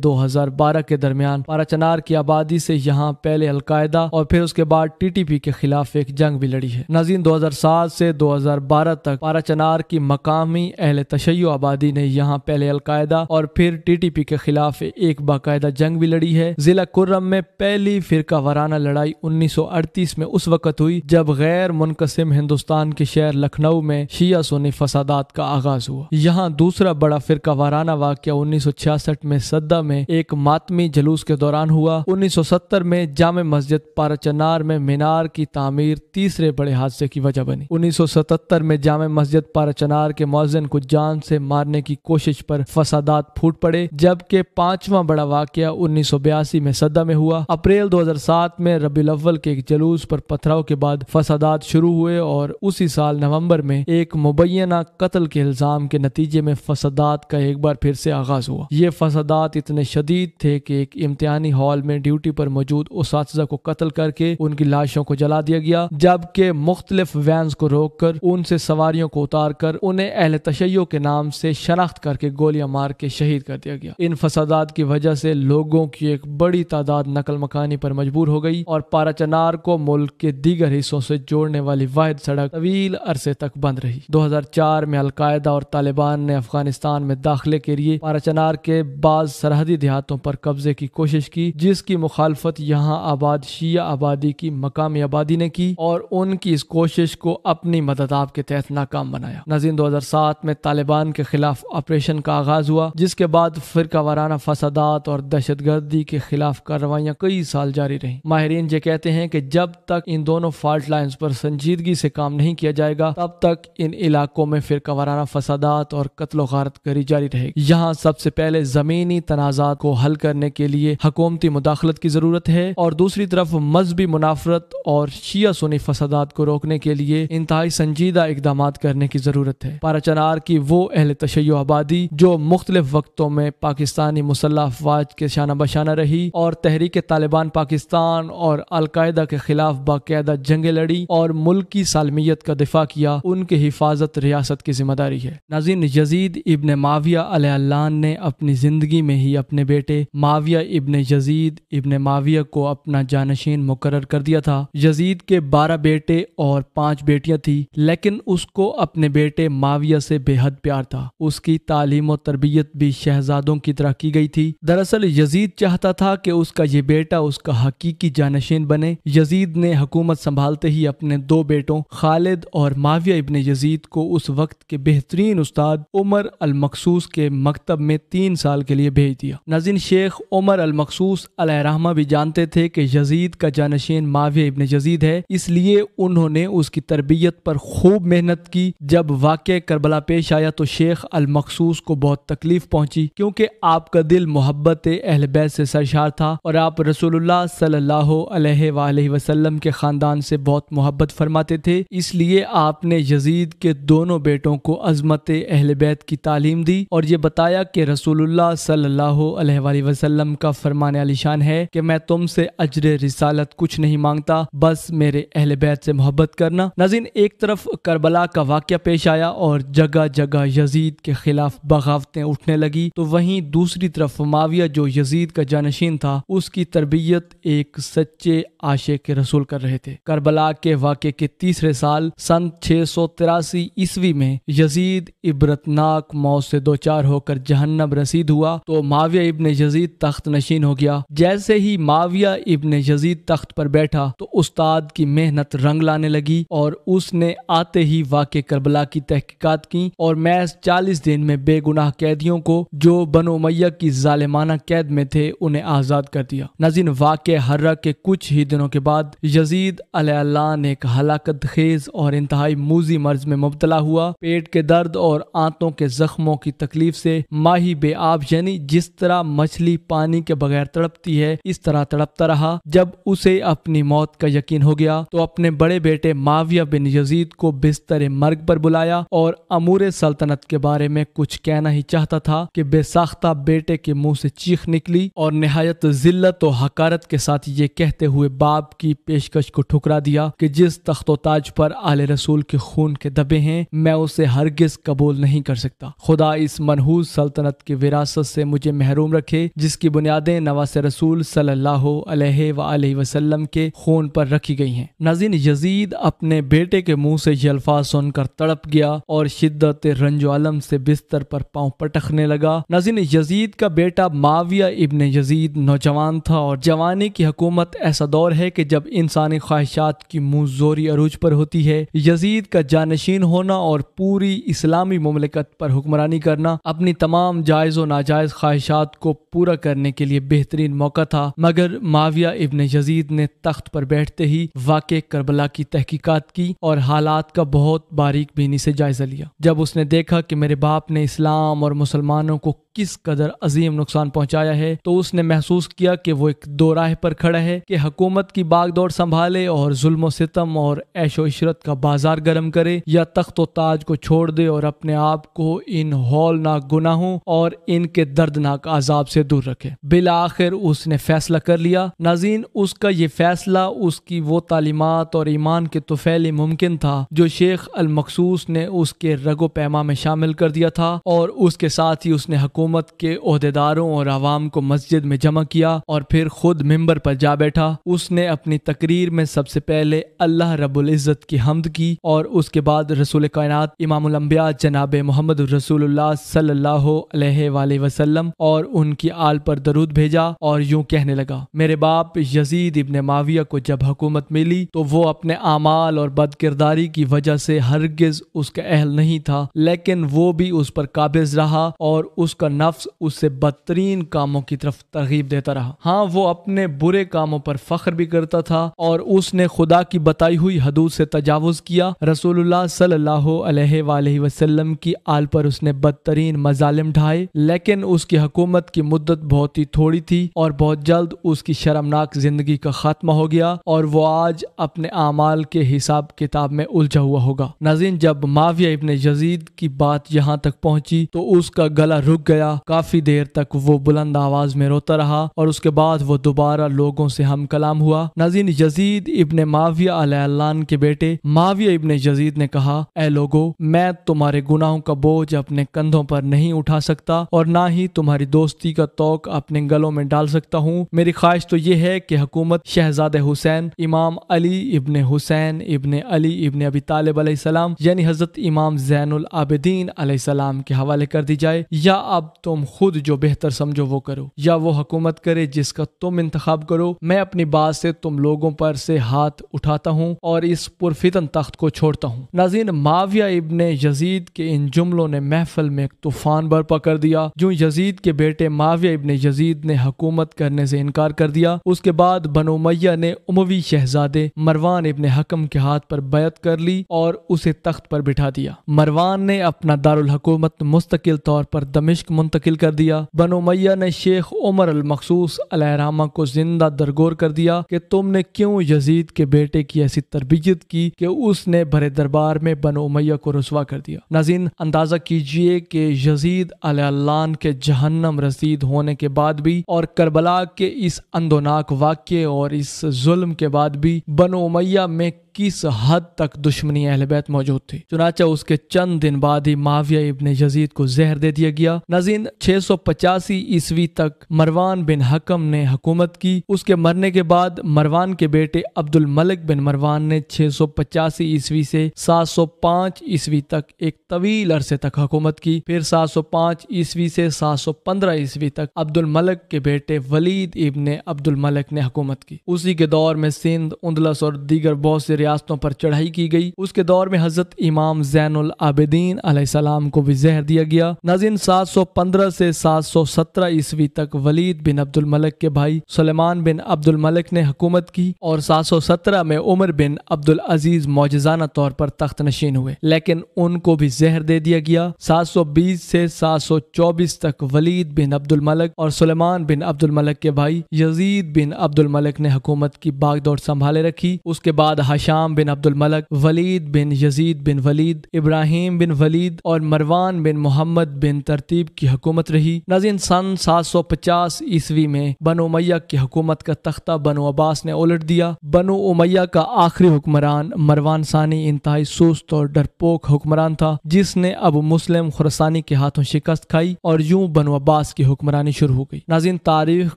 2012 کے درمیان پارا چنار کی آبادی سے یہاں پہلے القاعدہ اور پھر اس کے بعد TTP کے خلاف ایک جنگ بھی لڑی ہے۔ ناظرین، 2007 سے 2012 تک پارا چنار کی مقامی اہل تشیع آبادی نے یہاں پہلے القاعدہ اور پھر TTP کے خلاف ایک باقاعدہ جنگ بھی لڑی ہے۔ ضلع کرم میں پہلی فرقہ وارانہ لڑائی 1938 میں اس وقت ہوئی جب غیر منقسم ہندوستان کے شہر لکھنؤ میں شیعہ سنی فسادات کا آغاز ہوا۔ یہاں دوسرا بڑا فرقہ وارانہ واقعہ 1966 میں سدہ میں ایک ماتمی جلوس کے دوران ہوا۔ 1970 میں جامع مسجد پارا چنار میں مینار کی تعمیر تیسرے بڑے حادثے کی وجہ بنی۔ 1977 میں جامع مسجد پارا چنار کے مؤذن کو جان سے مارنے کی کوشش پر فسادات پھوٹ پڑے، جبکہ پانچواں بڑا واقعہ 1982 میں سدہ میں ہوا۔ اپریل 2007 میں ربیع الاول کے ایک جلوس پر پتھراؤ کے بعد فسادات شروع ہوئے اور اسی سال نومبر میں ایک مبینہ قتل کے الزام کے نتیجے میں فسادات کا ایک بار پھر سے آغاز ہوا۔ یہ فسادات اتنے شدید تھے کہ ایک امتحانی ہال میں ڈیوٹی پر موجود اساتذہ کو قتل کر کے ان کی لاشوں کو جلا دیا گیا، جبکہ مختلف وینز کو روک کر ان سے سواریوں کو اتار کر انہیں اہل تشیع کے نام سے شناخت کر کے گولیاں مار کے شہید کر دیا گیا۔ ان فسادات کی وجہ سے لوگوں کی ایک بڑی تعداد نقل مکانی پر مجبور ہو گئی اور پارا چنار کو ملک کے دیگر حصوں سے جوڑنے والی واحد سڑک طویل عرصے تک بند رہی۔ 2004 میں القاعدہ اور طالبان نے افغانستان میں داخلے کے لیے پارا چنار کے بعض سرحدی دیہاتوں پر قبضے کی کوشش کی، جس کی مخالفت یہاں آباد شیعہ آبادی کی مقامی آبادی نے کی اور ان کی اس کوشش کو اپنی مدداب کے تحت ناکام بنایا۔ ناظرین، 2007 میں طالبان کے خلاف آپریشن کا آغاز ہوا، جس کے بعد فرقہ وارانہ فسادات اور دہشت گردی کے خلاف کارروائیاں کئی سال جاری رہیں۔ ماہرین یہ کہتے ہیں کہ جب تک ان دونوں فالٹ لائنز پر سنجیدگی سے کام نہیں کیا جائے گا، تب تک ان علاقوں میں فرقہ وارانہ فسادات اور قتل و غارت گری جاری رہے گی۔ یہاں سب سے پہلے زمینی تنازعات کو حل کرنے کے لیے حکومتی مداخلت کی ضرورت ہے اور دوسری طرف مذہبی منافرت اور شیعہ سنی فسادات کو روکنے کے لیے انتہائی سنجیدہ اقدامات کرنے کی ضرورت ہے۔ پارا چنار کی وہ اہل تشیع آبادی جو مختلف وقتوں میں پاکستانی مسلح افواج کے شانہ بشانہ رہی اور تحریک طالبان پاکستان اور القاعدہ کے خلاف باقاعدہ جنگیں لڑی اور ملک کی سالمیت کا دفاع کیا، ان کی حفاظت ریاست کی ذمہ داری ہے۔ ناظرین، یزید ابن معاویہ علیہ اللعن نے اپنی زندگی میں ہی اپنے بیٹے معاویہ ابن یزید ابن معاویہ کو اپنا جانشین مقرر کر دیا تھا۔ یزید کے 12 بیٹے اور 5 بیٹیاں تھیں، لیکن اس کو اپنے بیٹے معاویہ سے بے حد پیار تھا۔ اس کی تعلیم و تربیت بھی شہزادوں کی طرح کی گئی تھی۔ دراصل یزید چاہتا تھا کہ اس کا یہ بیٹا اس کا حقیقی جانشین بنے۔ یزید نے حکومت سنبھالتے ہی اپنے 2 بیٹوں خالد اور معاویہ ابن یزید کو اس وقت کے بہترین استاد عمر المقصوص کے مکتب میں 3 سال کے لیے بھیج دیا۔ ناظرین، شیخ عمر المقصوص علیہ رحمہ بھی جانتے تھے کہ یزید کا جانشین معاویہ ابن یزید ہے، اس لیے انہوں نے اس کی تربیت پر خوب محنت کی۔ جب واقعہ کربلا پیش آیا تو شیخ المقصوص کو بہت تکلیف پہنچی، کیونکہ آپ کا دل محبت اہل بیت سے سرشار تھا اور آپ رسول اللہ صلی اللہ علیہ وآلہ وسلم کے خاندان سے بہت محبت فرماتے تھے، اس لیے آپ نے یزید کے دونوں بیٹوں کو عظمت اہل بیت کی تعلیم دی اور یہ بتایا کہ رسول اللہ صلی اللہ علیہ وآلہ وسلم کا فرمان علی شان ہے کہ میں تم سے اجر رسالت کچھ نہیں مانگتا، بس میرے اہل بیت سے محبت کرنا۔ ناظرین، ایک طرف کربلا کا واقعہ پیش آیا اور جگہ جگہ یزید کے خلاف بغاوتیں اٹھنے لگی، تو وہیں دوسری طرف معاویہ جو یزید کا جانشین تھا، اس کی تربیت ایک سچے عاشق رسول کر رہے تھے۔ کربلا کے واقعے کے تیسرے سال سن 683 عیسوی میں یزید عبرتناک موت سے دوچار ہو کر جہنم رسید ہوا تو معاویہ ابن یزید تخت نشین ہو گیا۔ جیسے ہی معاویہ ابن یزید تخت پر بیٹھا تو استاد کی محنت رنگ لانے لگی اور اس نے آتے ہی واقع کربلا کی تحقیقات کی اور محض 40 دن میں بے گناہ قیدیوں کو جو بنو امیہ کی ظالمانہ قید میں تھے انہیں آزاد کر دیا۔ ناظرین، واقع ہرہ کے کچھ ہی دنوں کے بعد یزید علیہ اللعن ایک ہلاکت خیز اور انتہائی موذی مرض میں مبتلا ہوا۔ پیٹ کے درد اور آنتوں کے زخموں کی تکلیف سے ماہی بے آب، یعنی جس طرح مچھلی پانی کے بغیر تڑپتی ہے اس طرح تڑپتا رہا۔ جب اسے اپنی موت کا یقین ہو گیا تو اپنے بڑے بیٹے معاویہ بن یزید کو بستر مرگ پر بلایا اور امور سلطنت کے بارے میں کچھ کہنا ہی چاہتا تھا کہ بے ساختہ بیٹے کے منہ سے چیخ نکلی اور نہایت ذلت و حقارت کے ساتھ یہ کہتے ہوئے باپ کی پیشکش کو ٹھکرا دیا کہ جس تخت و تاج پر آل رسول کے خون کے دبے ہیں میں اسے ہرگز قبول نہیں کر سکتا۔ خدا اس منحوس سلطنت کی وراثت سے مجھے محروم رکھے جس کی بنیادیں نواس رسول صلی اللہ علیہ وآلہ وسلم کے خون پر رکھی گئی ہیں۔ ناظرین، یزید اپنے بیٹے کے منہ سے یہ الفاظ سن کر تڑپ گیا اور شدت رنج و الم سے بستر پر پاؤں پٹکنے لگا۔ ناظرین، یزید کا بیٹا معاویہ ابن یزید نوجوان تھا اور جوانی کی حکومت ایسا دور ہے کہ جب انسانی خواہشات کی منہ زوری عروج پر ہوتی ہے۔ یزید کا جانشین ہونا اور پوری اسلامی مملکت پر حکمرانی کرنا اپنی تمام جائز و ناجائز خواہشات کو پورا کرنے کے لیے بہترین موقع تھا، مگر معاویہ ابن یزید نے تخت پر بیٹھتے ہی واقع کربلا کی تحقیقات کی اور حالات کا بہت باریک بینی سے جائزہ لیا۔ جب اس نے دیکھا کہ میرے باپ نے اسلام اور مسلمانوں کو کس قدر عظیم نقصان پہنچایا ہے تو اس نے محسوس کیا کہ وہ ایک دو راہ پر کھڑا ہے کہ حکومت کی باغ دوڑ سنبھالے اور ظلم و ستم اور عیش و عشرت کا بازار گرم کرے، یا تخت و تاج کو چھوڑ دے اور اپنے آپ کو ان ہولناک گناہوں اور ان کے دردناک عذاب سے دور رکھے۔ بالآخر اس نے فیصلہ کر لیا۔ ناظرین، اس کا یہ فیصلہ اس کی وہ تعلیمات اور ایمان کے طفیل ممکن تھا جو شیخ المخصوص نے اس کے رگ و پیما میں شامل کر دیا تھا، اور اس کے ساتھ ہی اس نے حکومت کے عہدیداروں اور عوام کو مسجد میں جمع کیا اور پھر خود ممبر پر جا بیٹھا۔ اس نے اپنی تقریر میں سب سے پہلے اللہ رب العزت کی حمد کی اور اس کے بعد رسول کائنات امام الانبیاء جناب محمد رسول اللہ صلی اللہ علیہ وآلہ وسلم اور ان کی آل پر درود بھیجا اور یوں کہنے لگا: میرے باپ یزید ابن معاویہ کو جب حکومت ملی تو وہ اپنے اعمال اور بد کرداری کی وجہ سے ہرگز اس کا اہل نہیں تھا، لیکن وہ بھی اس پر قابض رہا اور اس کا نفس اس سے بدترین کاموں کی طرف ترغیب دیتا رہا۔ ہاں، وہ اپنے برے کاموں پر فخر بھی کرتا تھا اور اس نے خدا کی بتائی ہوئی حدود سے تجاوز کیا۔ رسول اللہ صلی اللہ علیہ وآلہ وسلم کی آل پر اس نے بدترین مظالم ڈھائے، لیکن اس کی حکومت کی مدت بہت ہی تھوڑی تھی اور بہت جلد اس کی شرمناک زندگی کا خاتمہ ہو گیا اور وہ آج اپنے اعمال کے حساب کتاب میں الجھا ہوا ہوگا۔ ناظرین، جب معاویہ ابن یزید کی بات یہاں تک پہنچی تو اس کا گلا رک گیا۔ کافی دیر تک وہ بلند آواز میں روتا رہا اور اس کے بعد وہ دوبارہ لوگوں سے ہم کلام ہوا۔ ناظرین، یزید ابن معاویہ علیہ اللعن کے بیٹے معاویہ ابن یزید نے کہا: اے لوگو، میں تمہارے گناہوں کا بوجھ اپنے کندھوں پر نہیں اٹھا سکتا اور نہ ہی تمہاری دوستی کا توق اپنے گلوں میں ڈال سکتا ہوں۔ میری خواہش تو یہ ہے کہ حکومت شہزادہ حسین امام علی ابن حسین ابن علی ابن ابی طالب علیہ السلام یعنی حضرت امام زین العابدین علیہ السلام کے حوالے کر دی جائے، یا اب تم خود جو بہتر سمجھو وہ کرو، یا وہ حکومت کرے جس کا تم انتخاب کرو۔ میں اپنی بات سے تم لوگوں پر سے ہاتھ اٹھاتا ہوں اور اس پرفتن تخت کو چھوڑتا ہوں۔ ناظرین، معاویہ ابن یزید کے ان جملوں نے محفل میں ایک طوفان برپا کر دیا۔ جو یزید کے بیٹے معاویہ ابن یزید نے حکومت کرنے سے انکار کر دیا، اس کے بعد بنو امیہ نے اموی شہزادے مروان ابن حکم کے ہاتھ پر بیعت کر لی اور اسے تخت پر بٹھا دیا۔ مروان نے اپنا دارالحکومت مستقل طور پر دمشق منتقل کر دیا۔ بنو امیہ نے شیخ عمر المخصوص علیہ الرحمہ کو زندہ درگور کر دیا کہ تم نے کیوں یزید کے بیٹے کی ایسی تربیت کی کہ اس نے بڑے دربار میں بنو امیہ کو رسوا کر دیا۔ ناظرین، اندازہ کیجئے کہ یزید علیہ اللعن کے جہنم رسید ہونے کے بعد بھی اور کربلا کے اس اندوناک واقعے اور اس ظلم کے بعد بھی بنو امیہ میں کس حد تک دشمنی اہل بیت موجود تھی۔ چنانچہ اس کے چند دن بعد ہی معاویہ ابن یزید کو زہر دے دیا گیا۔ ناظرین، 685 عیسوی تک مروان بن حکم نے حکومت کی۔ اس کے مرنے کے بعد مروان کے بیٹے عبد الملک بن مروان نے 685 عیسوی سے 705 عیسوی تک ایک طویل عرصے تک حکومت کی۔ پھر 705 عیسوی سے 715 عیسوی تک عبد الملک کے بیٹے ولید ابن عبد الملک نے حکومت کی۔ اسی کے دور میں سندھ، اندلس اور دیگر بہت سے ریاستوں پر چڑھائی کی گئی۔ اس کے دور میں حضرت امام زین العابدین علیہ السلام کو بھی زہر دیا گیا۔ ناظرین، 715 سے 717 عیسوی تک ولید بن عبد الملک کے بھائی سلیمان بن عبد الملک نے حکومت کی اور 717 میں عمر بن عبد العزیز معجزانہ طور پر تخت نشین ہوئے، لیکن ان کو بھی زہر دے دیا گیا۔ 720 سے 724 تک ولید بن عبد الملک اور سلیمان بن عبد الملک کے بھائی یزید بن عبد الملک نے حکومت کی باغ دوڑ سنبھالے رکھی۔ اس کے بعد ہشام بن عبد الملک، ولید بن یزید بن ولید، ابراہیم بن ولید اور مروان بن محمد بن ترتیب کی حکومت رہی۔ ناظرین، سن 750 عیسوی میں بنو امیہ کی حکومت کا تختہ بنو عباس نے الٹ دیا۔ بنو امیہ کا آخری حکمران مروان ثانی انتہائی سست اور ڈرپوک حکمران تھا، جس نے ابو مسلم خراسانی کے ہاتھوں شکست کھائی اور یوں بنو عباس کی حکمرانی شروع ہو گئی۔ ناظرین، تاریخ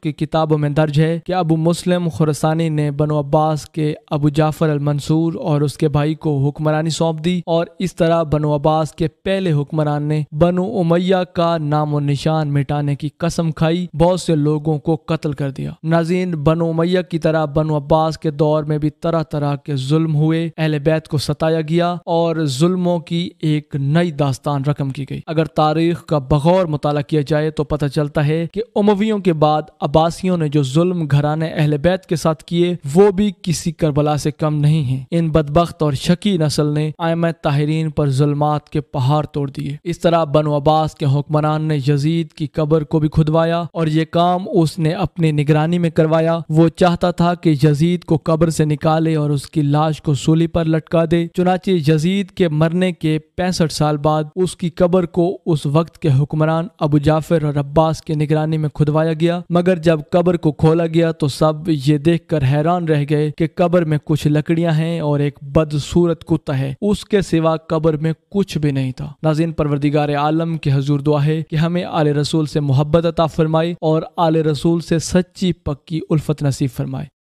کی کتابوں میں درج ہے کہ ابو مسلم خراسانی نے بنو عباس کے ابو جعفر المنصور اور اس کے بھائی کو حکمرانی سونپ دی، اور اس طرح بنو عباس کے پہلے حکمران نے بنو امیہ کا نام و نشان مٹانے کی قسم کھائی، بہت سے لوگوں کو قتل کر دیا۔ ناظرین، بنو امیہ کی طرح بنو عباس کے دور میں بھی طرح طرح کے ظلم ہوئے، اہل بیت کو ستایا گیا اور ظلموں کی ایک نئی داستان رقم کی گئی۔ اگر تاریخ کا بغور مطالعہ کیا جائے تو پتہ چلتا ہے کہ امویوں کے بعد عباسیوں نے جو ظلم گھرانے اہل بیت کے ساتھ کیے وہ بھی کسی کربلا سے کم نہیں ہیں۔ ان بدبخت اور شقی نسل نے ائمہ طاہرین پر ظلمات کے پہاڑ توڑ دیے۔ اس طرح بنو عباس کے حکمران نے یزید کی قبر کو بھی کھدوایا، اور یہ کام اس نے اپنی نگرانی میں کروایا۔ وہ چاہتا تھا کہ یزید کو قبر سے نکالے اور اس کی لاش کو سولی پر لٹکا دے۔ چنانچہ یزید کے مرنے کے 65 سال بعد اس کی قبر کو اس وقت کے حکمران ابو جعفر اور عباس کی نگرانی میں کھدوایا گیا، مگر جب قبر کو کھولا گیا تو سب یہ دیکھ کر حیران رہ گئے کہ قبر میں کچھ لکڑیاں ہیں اور ایک بدصورت کتا ہے، اس کے سوا قبر میں کچھ بھی نہیں تھا۔ ناظرین، پروردگار عالم کے حضور دعا ہے کہ ہمیں آل رسول سے محبت عطا فرمائے اور آل رسول سے سچی پکی الفت نصیب فرمائے۔